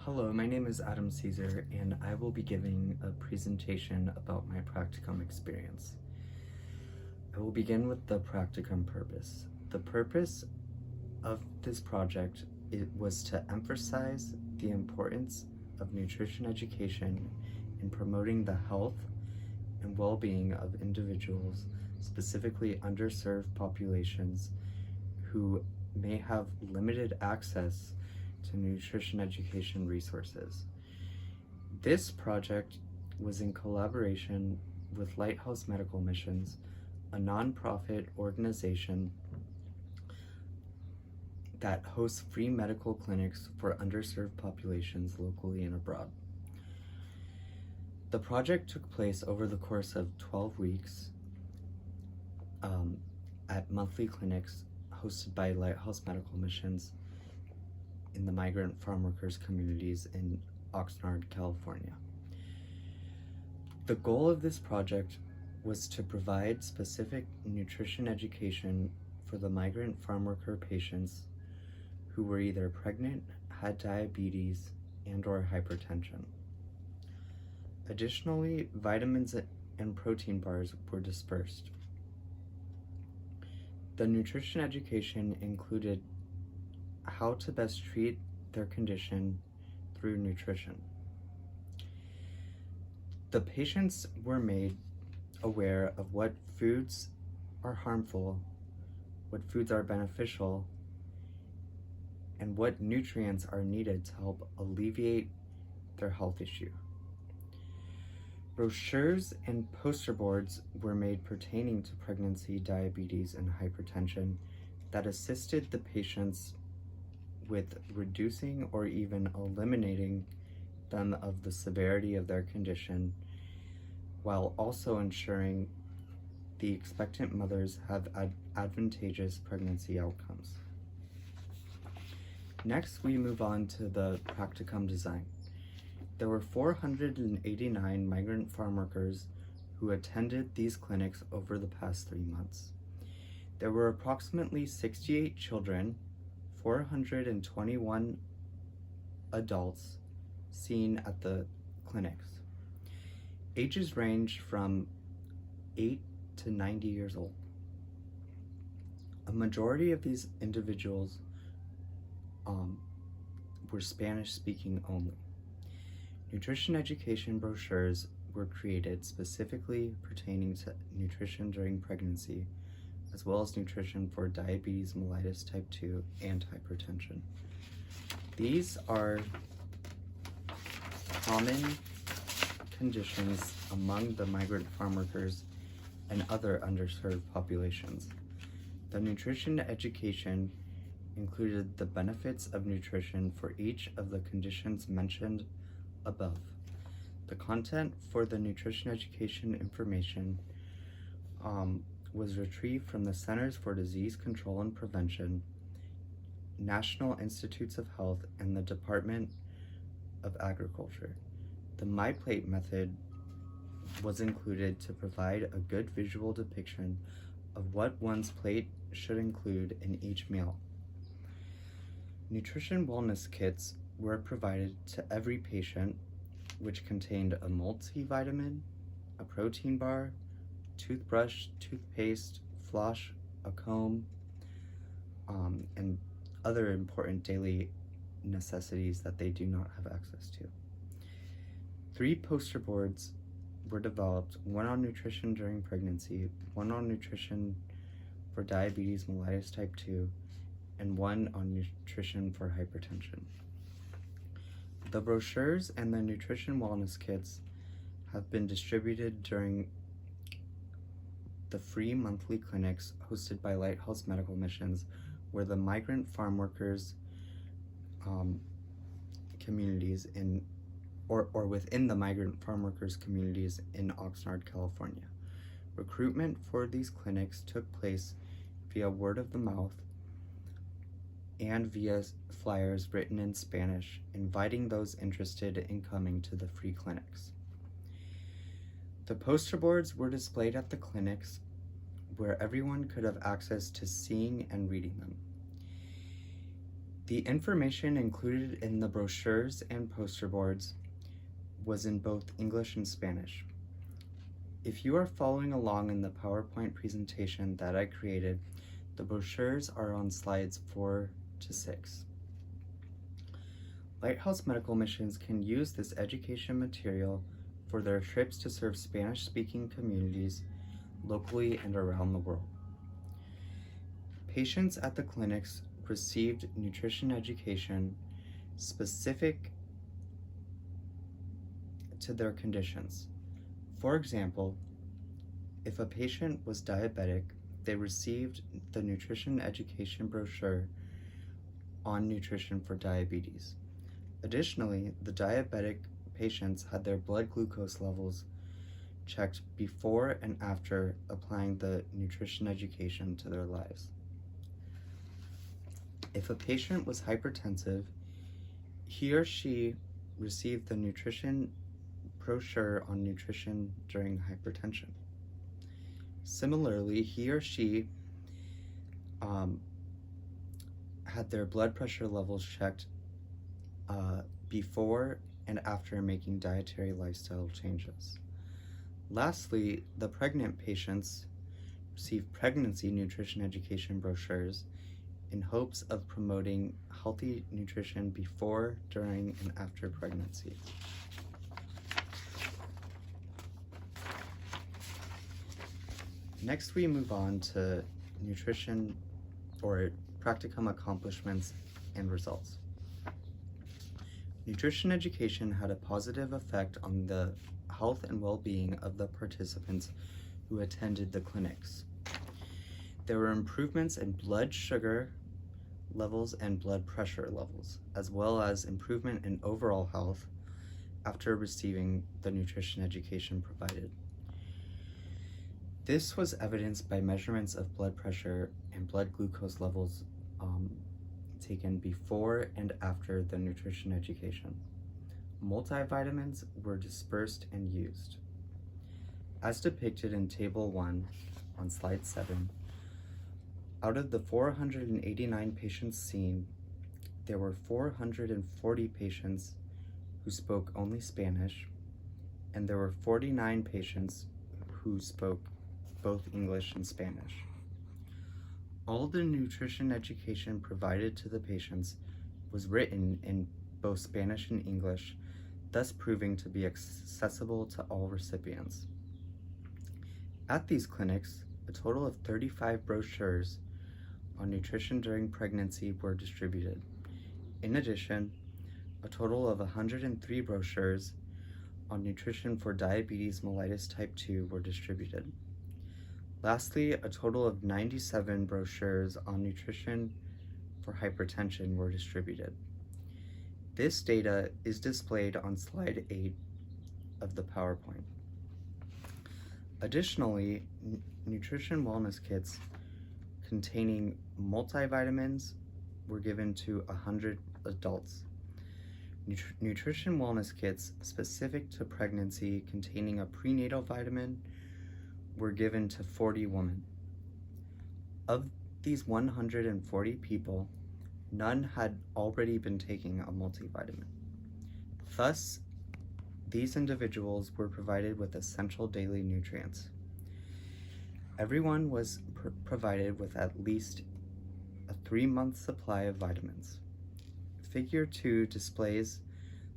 Hello, my name is Adam Czer, and I will be giving a presentation about my practicum experience. I will begin with the practicum purpose. The purpose of this project was to emphasize the importance of nutrition education in promoting the health and well-being of individuals, specifically underserved populations who may have limited access to nutrition education resources. This project was in collaboration with Lighthouse Medical Missions, a nonprofit organization that hosts free medical clinics for underserved populations locally and abroad. The project took place over the course of 12 weeks at monthly clinics hosted by Lighthouse Medical Missions in the migrant farm workers communities in Oxnard, California. The goal of this project was to provide specific nutrition education for the migrant farm worker patients who were either pregnant, had diabetes, and/or hypertension. Additionally, vitamins and protein bars were dispersed. The nutrition education included how to best treat their condition through nutrition. The patients were made aware of what foods are harmful, what foods are beneficial, and what nutrients are needed to help alleviate their health issue. Brochures and poster boards were made pertaining to pregnancy, diabetes, and hypertension that assisted the patients with reducing or even eliminating them of the severity of their condition, while also ensuring the expectant mothers have advantageous pregnancy outcomes. Next, we move on to the practicum design. There were 489 migrant farm workers who attended these clinics over the past 3 months. There were approximately 68 children, 421 adults seen at the clinics. Ages range from 8 to 90 years old. A majority of these individuals were Spanish-speaking only. Nutrition education brochures were created specifically pertaining to nutrition during pregnancy, as well as nutrition for diabetes mellitus type 2 and hypertension. These are common conditions among the migrant farm workers and other underserved populations. The nutrition education included the benefits of nutrition for each of the conditions mentioned above. The content for the nutrition education information was retrieved from the Centers for Disease Control and Prevention, National Institutes of Health, and the Department of Agriculture. The MyPlate method was included to provide a good visual depiction of what one's plate should include in each meal. Nutrition wellness kits were provided to every patient, which contained a multivitamin, a protein bar, toothbrush, toothpaste, floss, a comb, and other important daily necessities that they do not have access to. 3 poster boards were developed, one on nutrition during pregnancy, one on nutrition for diabetes mellitus type 2, and one on nutrition for hypertension. The brochures and the nutrition wellness kits have been distributed during the free monthly clinics hosted by Lighthouse Medical Missions, where the migrant farm workers communities or within the migrant farm workers communities in Oxnard, California. Recruitment for these clinics took place via word of the mouth and via flyers written in Spanish, inviting those interested in coming to the free clinics. The poster boards were displayed at the clinics – where everyone could have access to seeing and reading them. The information included in the brochures and poster boards was in both English and Spanish. If you are following along in the PowerPoint presentation that I created, the brochures are on slides 4 to 6. Lighthouse Medical Missions can use this education material for their trips to serve Spanish-speaking communities locally and around the world. Patients at the clinics received nutrition education specific to their conditions. For example, if a patient was diabetic, they received the nutrition education brochure on nutrition for diabetes. Additionally, the diabetic patients had their blood glucose levels checked before and after applying the nutrition education to their lives. If a patient was hypertensive, he or she received the nutrition brochure on nutrition during hypertension. Similarly, he or she had their blood pressure levels checked before and after making dietary lifestyle changes. Lastly, the pregnant patients received pregnancy nutrition education brochures in hopes of promoting healthy nutrition before, during, and after pregnancy. Next, we move on to nutrition or practicum accomplishments and results. Nutrition education had a positive effect on the health and well-being of the participants who attended the clinics. There were improvements in blood sugar levels and blood pressure levels, as well as improvement in overall health after receiving the nutrition education provided. This was evidenced by measurements of blood pressure and blood glucose levels taken before and after the nutrition education. Multivitamins were dispersed and used. As depicted in Table 1 on Slide 7, out of the 489 patients seen, there were 440 patients who spoke only Spanish, and there were 49 patients who spoke both English and Spanish. All the nutrition education provided to the patients was written in both Spanish and English, thus proving to be accessible to all recipients. At these clinics, a total of 35 brochures on nutrition during pregnancy were distributed. In addition, a total of 103 brochures on nutrition for diabetes mellitus type 2 were distributed. Lastly, a total of 97 brochures on nutrition for hypertension were distributed. This data is displayed on slide 8 of the PowerPoint. Additionally, nutrition wellness kits containing multivitamins were given to 100 adults. Nutrition wellness kits specific to pregnancy containing a prenatal vitamin were given to 40 women. Of these 140 people, none had already been taking a multivitamin. Thus, these individuals were provided with essential daily nutrients. Everyone was provided with at least a 3-month supply of vitamins. Figure 2 displays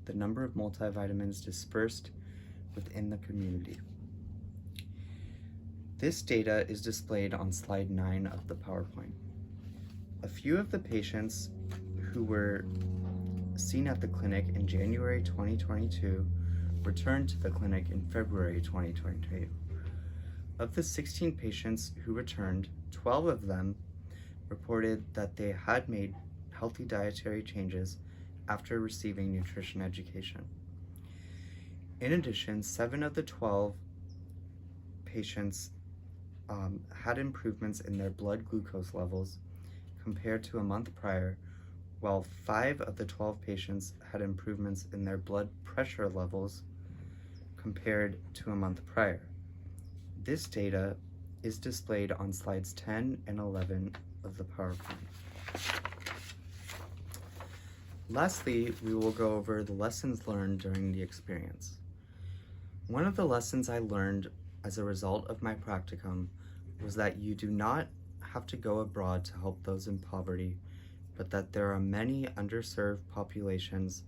the number of multivitamins dispersed within the community. This data is displayed on slide 9 of the PowerPoint. A few of the patients who were seen at the clinic in January 2022 returned to the clinic in February 2022. Of the 16 patients who returned, 12 of them reported that they had made healthy dietary changes after receiving nutrition education. In addition, 7 of the 12 patients had improvements in their blood glucose levels compared to a month prior, while 5 of the 12 patients had improvements in their blood pressure levels compared to a month prior. This data is displayed on slides 10 and 11 of the PowerPoint. Lastly, we will go over the lessons learned during the experience. One of the lessons I learned as a result of my practicum was that you do not have to go abroad to help those in poverty, but that there are many underserved populations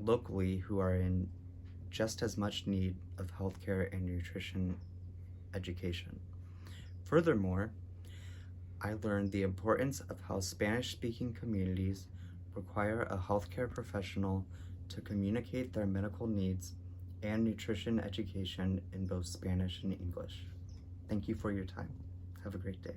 locally who are in just as much need of healthcare and nutrition education. Furthermore, I learned the importance of how Spanish-speaking communities require a healthcare professional to communicate their medical needs and nutrition education in both Spanish and English. Thank you for your time. Have a great day.